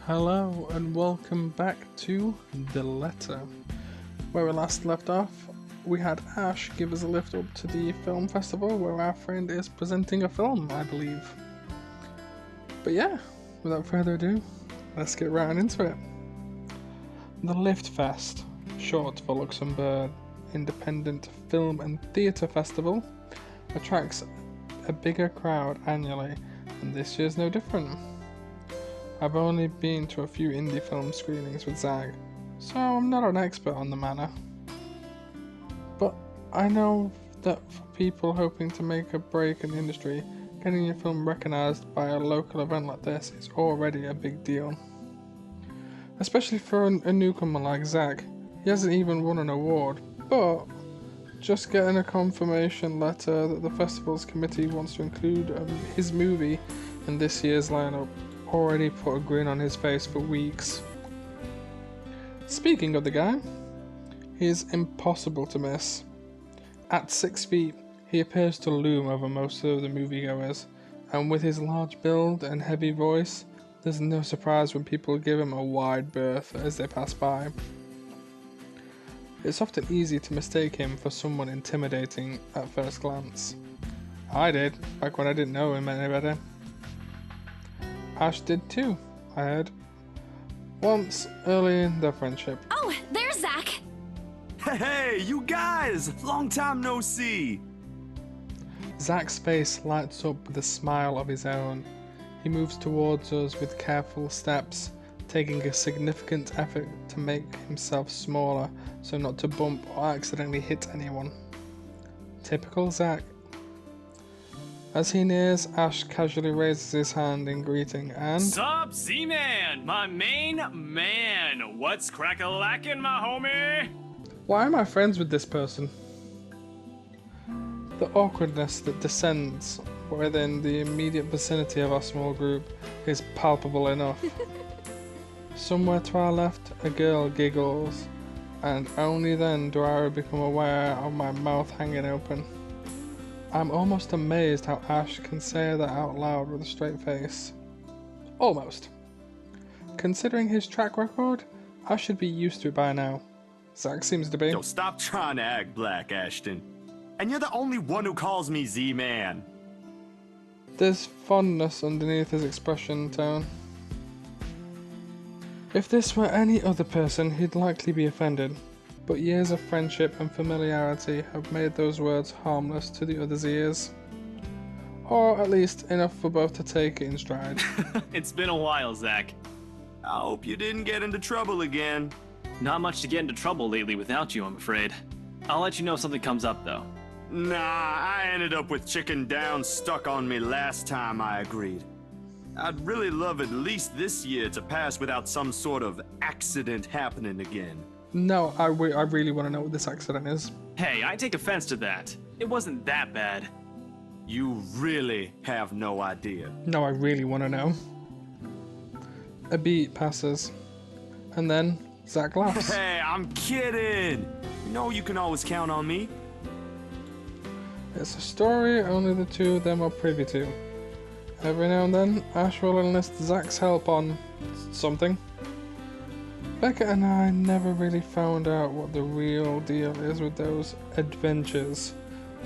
Hello and welcome back to The Letter. Where we last left off, we had Ash give us a lift up to the film festival where our friend is presenting a film, I believe. But yeah, without further ado, let's get right into it. The Lift Fest, short for Luxembourg Independent Film and Theatre Festival, attracts a bigger crowd annually, and this year's no different. I've only been to a few indie film screenings with Zag, so I'm not an expert on the matter. But I know that for people hoping to make a break in the industry, getting your film recognised by a local event like this is already a big deal. Especially for a newcomer like Zag. He hasn't even won an award, but just getting a confirmation letter that the festival's committee wants to include his movie in this year's lineup already put a grin on his face for weeks. Speaking of the guy, he is impossible to miss. At 6 feet, he appears to loom over most of the moviegoers, and with his large build and heavy voice, there's no surprise when people give him a wide berth as they pass by. It's often easy to mistake him for someone intimidating at first glance. I did, back when I didn't know him any better. Ash did too, I heard. Once, early in their friendship. Oh, there's Zach! Hey, you guys! Long time no see! Zach's face lights up with a smile of his own. He moves towards us with careful steps, taking a significant effort to make himself smaller so not to bump or accidentally hit anyone. Typical Zach. As he nears, Ash casually raises his hand in greeting and... Sup, Z-Man, my main man. What's crack-a-lackin', my homie? Why am I friends with this person? The awkwardness that descends within the immediate vicinity of our small group is palpable enough. Somewhere to our left, a girl giggles, and only then do I become aware of my mouth hanging open. I'm almost amazed how Ash can say that out loud with a straight face. Almost. Considering his track record, I should be used to it by now. Zach seems to be. Yo, stop trying to act black, Ashton. And you're the only one who calls me Z-Man. There's fondness underneath his expression tone. If this were any other person, he'd likely be offended. But years of friendship and familiarity have made those words harmless to the other's ears. Or at least enough for both to take it in stride. It's been a while, Zach. I hope you didn't get into trouble again. Not much to get into trouble lately without you, I'm afraid. I'll let you know if something comes up, though. Nah, I ended up with chicken down stuck on me last time I agreed. I'd really love at least this year to pass without some sort of accident happening again. No, I really want to know what this accident is. Hey, I take offense to that. It wasn't that bad. You really have no idea. No, I really want to know. A beat passes. And then Zach laughs. Hey, I'm kidding! You know you can always count on me. It's a story only the two of them are privy to. Every now and then, Ash will enlist Zach's help on something. Becca and I never really found out what the real deal is with those adventures,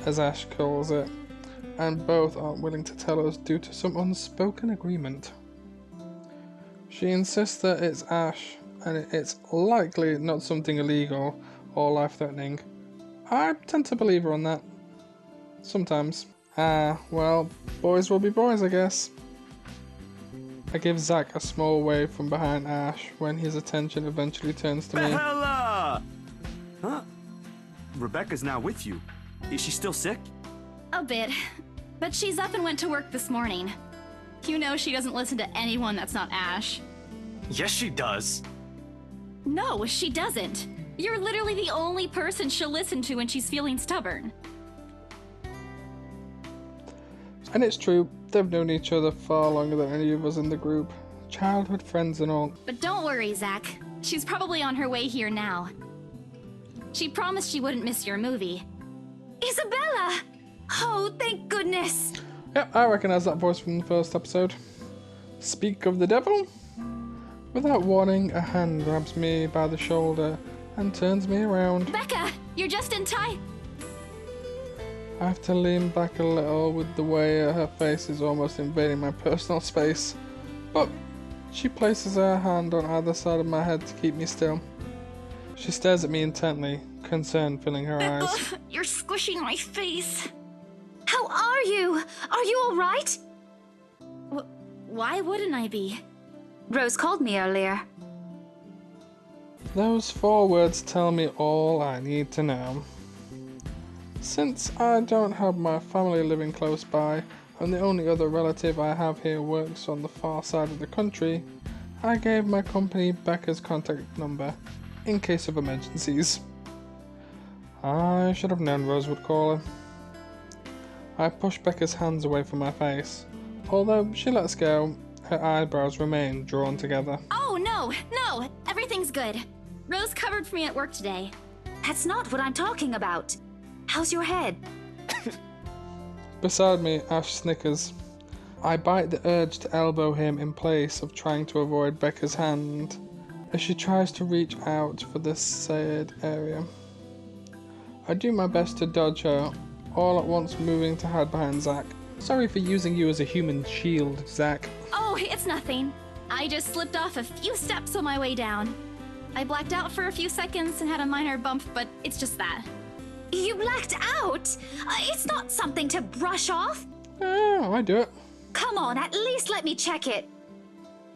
as Ash calls it, and both aren't willing to tell us due to some unspoken agreement. She insists that it's Ash, and it's likely not something illegal or life-threatening. I tend to believe her on that. Sometimes. Well, boys will be boys, I guess. I give Zach a small wave from behind Ash when his attention eventually turns to me. Bella! Huh? Rebecca's not with you. Is she still sick? A bit. But she's up and went to work this morning. You know she doesn't listen to anyone that's not Ash. Yes, she does. No, she doesn't. You're literally the only person she'll listen to when she's feeling stubborn. And it's true, they've known each other far longer than any of us in the group. Childhood friends and all. But don't worry, Zach. She's probably on her way here now. She promised she wouldn't miss your movie. Isabella! Oh, thank goodness! Yep, I recognise that voice from the first episode. Speak of the devil. Without warning, a hand grabs me by the shoulder and turns me around. Becca, you're just in time. I have to lean back a little with the way her face is almost invading my personal space, but she places her hand on either side of my head to keep me still. She stares at me intently, concern filling her eyes. Ugh, you're squishing my face. How are you? Are you all right? Why wouldn't I be? Rose called me earlier. Those 4 words tell me all I need to know. Since I don't have my family living close by, and the only other relative I have here works on the far side of the country, I gave my company Becca's contact number, in case of emergencies. I should have known Rose would call her. I push Becca's hands away from my face. Although she lets go, her eyebrows remain drawn together. Oh, no, everything's good. Rose covered for me at work today. That's not what I'm talking about. How's your head? Beside me, Ash snickers. I bite the urge to elbow him in place of trying to avoid Becca's hand as she tries to reach out for the said area. I do my best to dodge her, all at once moving to hide behind Zack. Sorry for using you as a human shield, Zack. Oh, it's nothing. I just slipped off a few steps on my way down. I blacked out for a few seconds and had a minor bump, but it's just that. You blacked out? It's not something to brush off. Oh, I do it. Come on, at least let me check it.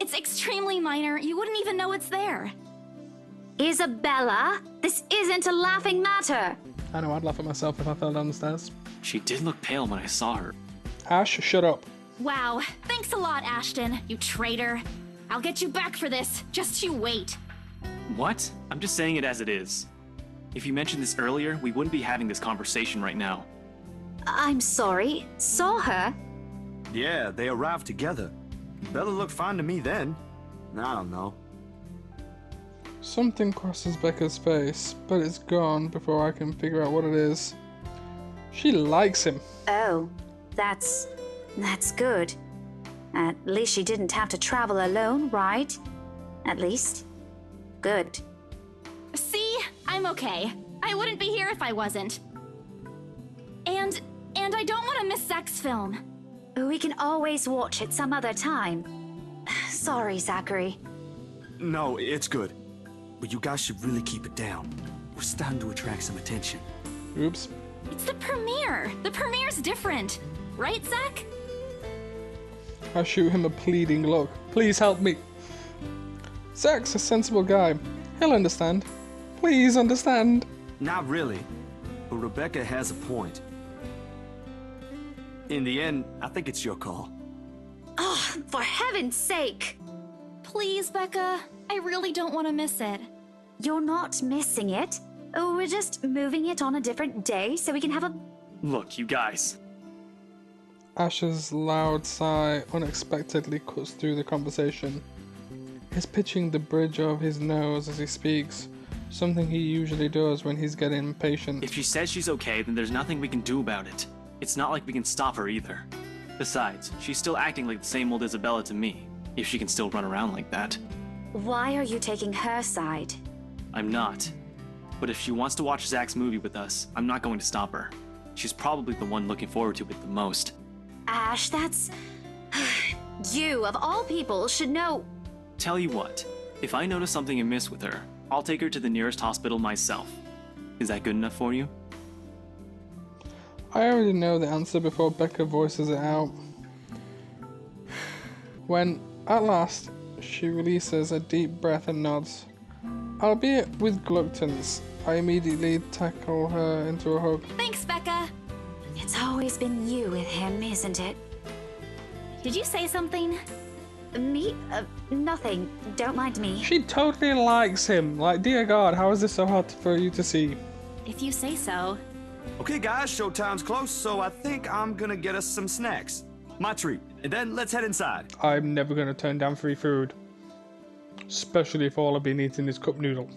It's extremely minor. You wouldn't even know it's there. Isabella, this isn't a laughing matter. I know I'd laugh at myself if I fell down the stairs. She did look pale when I saw her. Ash, shut up. Wow, thanks a lot, Ashton, you traitor. I'll get you back for this. Just you wait. What? I'm just saying it as it is. If you mentioned this earlier, we wouldn't be having this conversation right now. I'm sorry. Saw her? Yeah, they arrived together. Bella looked fine to me then. I don't know. Something crosses Becca's face, but it's gone before I can figure out what it is. She likes him. Oh, that's good. At least she didn't have to travel alone, right? At least. Good. See? I'm okay. I wouldn't be here if I wasn't. And I don't want to miss Zach's film. We can always watch it some other time. Sorry, Zachary. No, it's good. But you guys should really keep it down. We're starting to attract some attention. Oops. It's the premiere. The premiere's different. Right, Zach? I shoot him a pleading look. Please help me. Zach's a sensible guy. He'll understand. Please understand. Not really. But Rebecca has a point. In the end, I think it's your call. Oh, for heaven's sake! Please, Becca. I really don't want to miss it. You're not missing it. Oh, we're just moving it on a different day so we can have a... Look, you guys. Ash's loud sigh unexpectedly cuts through the conversation. He's pitching the bridge of his nose as he speaks, something he usually does when he's getting impatient. If she says she's okay, then there's nothing we can do about it. It's not like we can stop her either. Besides, she's still acting like the same old Isabella to me, if she can still run around like that. Why are you taking her side? I'm not. But if she wants to watch Zach's movie with us, I'm not going to stop her. She's probably the one looking forward to it the most. Ash, that's... You, of all people, should know... Tell you what, if I notice something amiss with her, I'll take her to the nearest hospital myself. Is that good enough for you? I already know the answer before Becca voices it out. When, at last, she releases a deep breath and nods. Albeit with reluctance, I immediately tackle her into a hug. Thanks, Becca. It's always been you with him, isn't it? Did you say something? Me? Nothing. Don't mind me. She totally likes him. Like, dear God, how is this so hard for you to see? If you say so. Okay, guys, showtime's close, so I think I'm gonna get us some snacks. My treat. And then let's head inside. I'm never going to turn down free food. Especially if all I've been eating is cup noodle.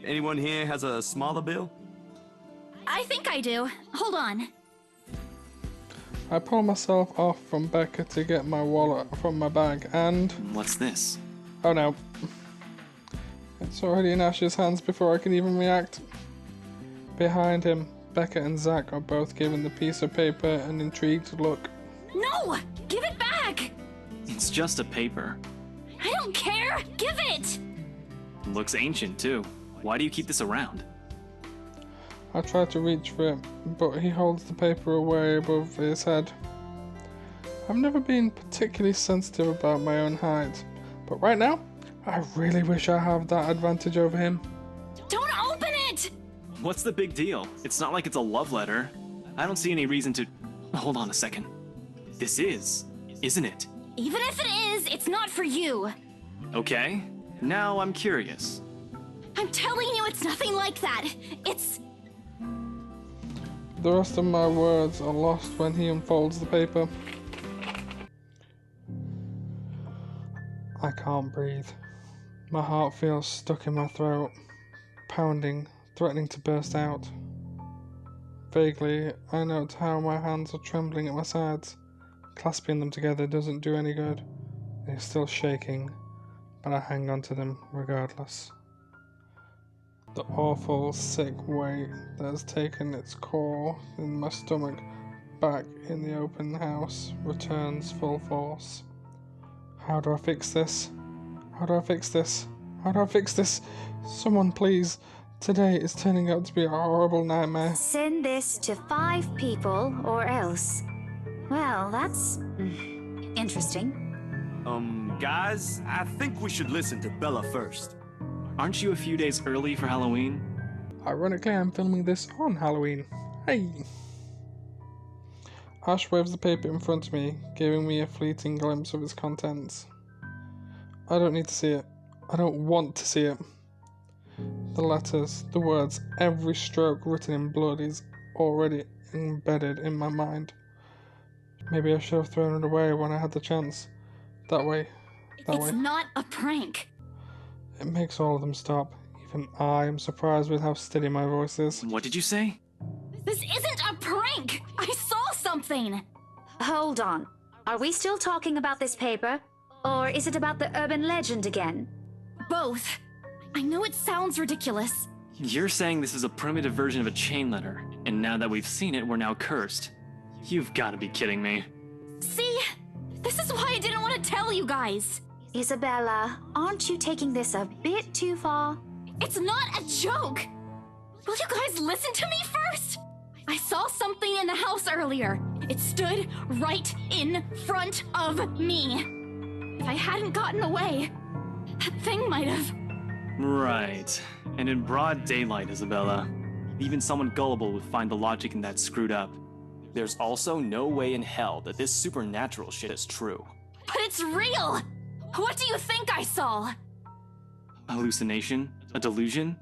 Anyone here has a smaller bill? I think I do. Hold on. I pull myself off from Becca to get my wallet from my bag and... What's this? Oh no. It's already in Ash's hands before I can even react. Behind him, Becca and Zach are both giving the piece of paper an intrigued look. No! Give it back! It's just a paper. I don't care! Give it! Looks ancient, too. Why do you keep this around? I try to reach for it, but he holds the paper away above his head. I've never been particularly sensitive about my own height, but right now, I really wish I have that advantage over him. Don't open it! What's the big deal? It's not like it's a love letter. I don't see any reason to... Hold on a second. This is, isn't it? Even if it is, it's not for you. Okay. Now I'm curious. I'm telling you, it's nothing like that. It's... The rest of my words are lost when he unfolds the paper. I can't breathe. My heart feels stuck in my throat, pounding, threatening to burst out. Vaguely, I note how my hands are trembling at my sides. Clasping them together doesn't do any good. They're still shaking, but I hang on to them regardless. The awful, sick weight that has taken its core in my stomach back in the open house returns full force. How do I fix this? How do I fix this? How do I fix this? Someone please. Today is turning out to be a horrible nightmare. Send this to 5 people or else. Well, that's interesting. Guys, I think we should listen to Bella first. Aren't you a few days early for Halloween? Ironically, I'm filming this on Halloween. Hey! Ash waves the paper in front of me, giving me a fleeting glimpse of its contents. I don't need to see it. I don't want to see it. The letters, the words, every stroke written in blood is already embedded in my mind. Maybe I should have thrown it away when I had the chance. That way. It's not a prank. It makes all of them stop. Even I am surprised with how steady my voice is. What did you say? This isn't a prank! I saw something! Hold on. Are we still talking about this paper? Or is it about the urban legend again? Both. I know it sounds ridiculous. You're saying this is a primitive version of a chain letter, and now that we've seen it, we're now cursed. You've got to be kidding me. See? This is why I didn't want to tell you guys. Isabella, aren't you taking this a bit too far? It's not a joke! Will you guys listen to me first? I saw something in the house earlier. It stood right in front of me. If I hadn't gotten away, that thing might have... Right. And in broad daylight, Isabella. Even someone gullible would find the logic in that screwed up. There's also no way in hell that this supernatural shit is true. But it's real! What do you think I saw? Hallucination? A delusion?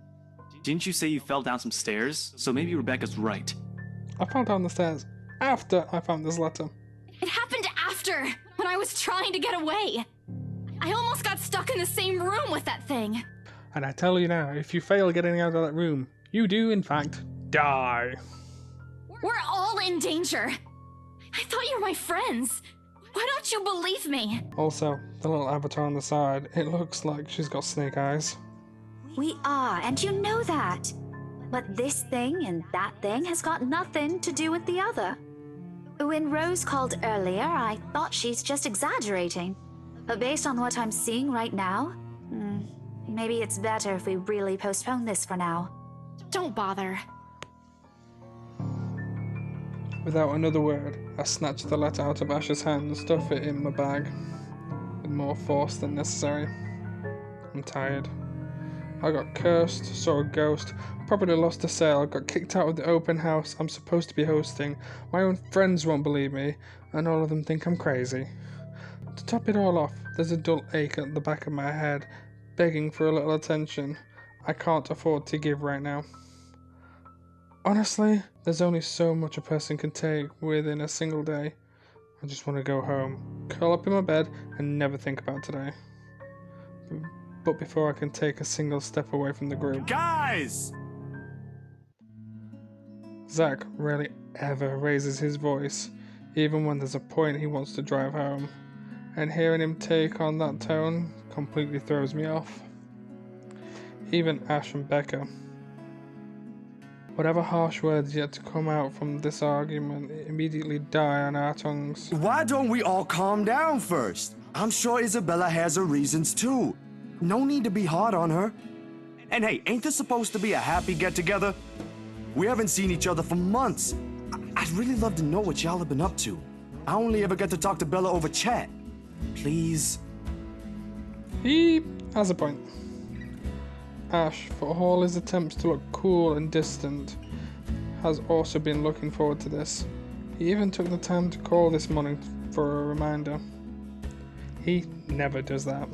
Didn't you say you fell down some stairs? So maybe Rebecca's right. I fell down the stairs after I found this letter. It happened after, when I was trying to get away. I almost got stuck in the same room with that thing. And I tell you now, if you fail getting out of that room, you do, in fact, die. We're all in danger. I thought you were my friends. Why don't you believe me? Also, the little avatar on the side, it looks like she's got snake eyes. We are, and you know that. But this thing and that thing has got nothing to do with the other. When Rose called earlier, I thought she's just exaggerating. But based on what I'm seeing right now, maybe it's better if we really postpone this for now. Don't bother. Without another word, I snatch the letter out of Ash's hand and stuff it in my bag, with more force than necessary. I'm tired. I got cursed, saw a ghost, probably lost a sale, got kicked out of the open house I'm supposed to be hosting, my own friends won't believe me, and all of them think I'm crazy. To top it all off, there's a dull ache at the back of my head, begging for a little attention I can't afford to give right now. Honestly, there's only so much a person can take within a single day. I just want to go home, curl up in my bed, and never think about today. But before I can take a single step away from the group, Guys! Zach rarely ever raises his voice. even when there's a point he wants to drive home, and hearing him take on that tone completely throws me off. Even Ash and Becca. Whatever harsh words yet to come out from this argument immediately die on our tongues. Why don't we all calm down first? I'm sure Isabella has her reasons too. No need to be hard on her. And hey, ain't this supposed to be a happy get-together? We haven't seen each other for months. I'd really love to know what y'all have been up to. I only ever get to talk to Bella over chat. Please? He has a point. Ash, for all his attempts to look cool and distant, has also been looking forward to this. He even took the time to call this morning for a reminder. He never does that.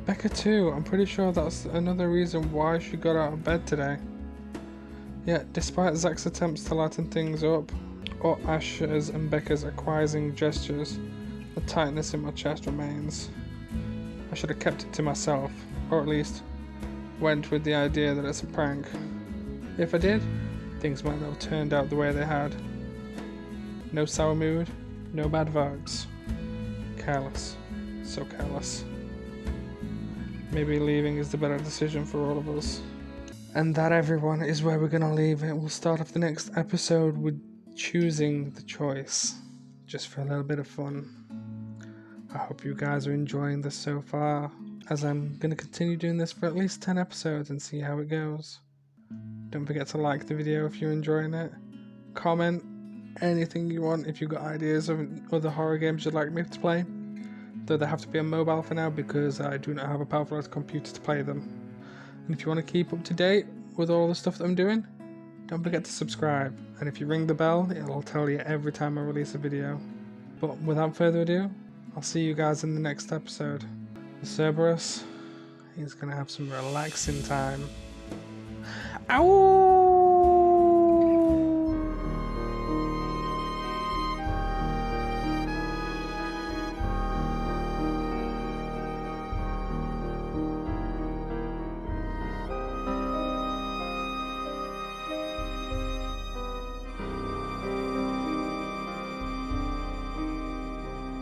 Becca too, I'm pretty sure that's another reason why she got out of bed today. Yet, despite Zach's attempts to lighten things up, or Ash's and Becca's acquiescing gestures, the tightness in my chest remains. I should have kept it to myself, or at least went with the idea that it's a prank. If I did, things might not have turned out the way they had. No sour mood, no bad vibes. Careless, so careless. Maybe leaving is the better decision for all of us. And that, everyone, is where we're gonna leave it. We'll start off the next episode with choosing the choice, just for a little bit of fun. I hope you guys are enjoying this so far, as I'm gonna continue doing this for at least 10 episodes and see how it goes. Don't forget to like the video if you're enjoying it. Comment anything you want if you've got ideas of other horror games you'd like me to play. Though they have to be on mobile for now because I do not have a powerful enough computer to play them. And if you want to keep up to date with all the stuff that I'm doing, don't forget to subscribe. And if you ring the bell, it'll tell you every time I release a video. But without further ado, I'll see you guys in the next episode. The Cerberus, he's gonna have some relaxing time. Ow!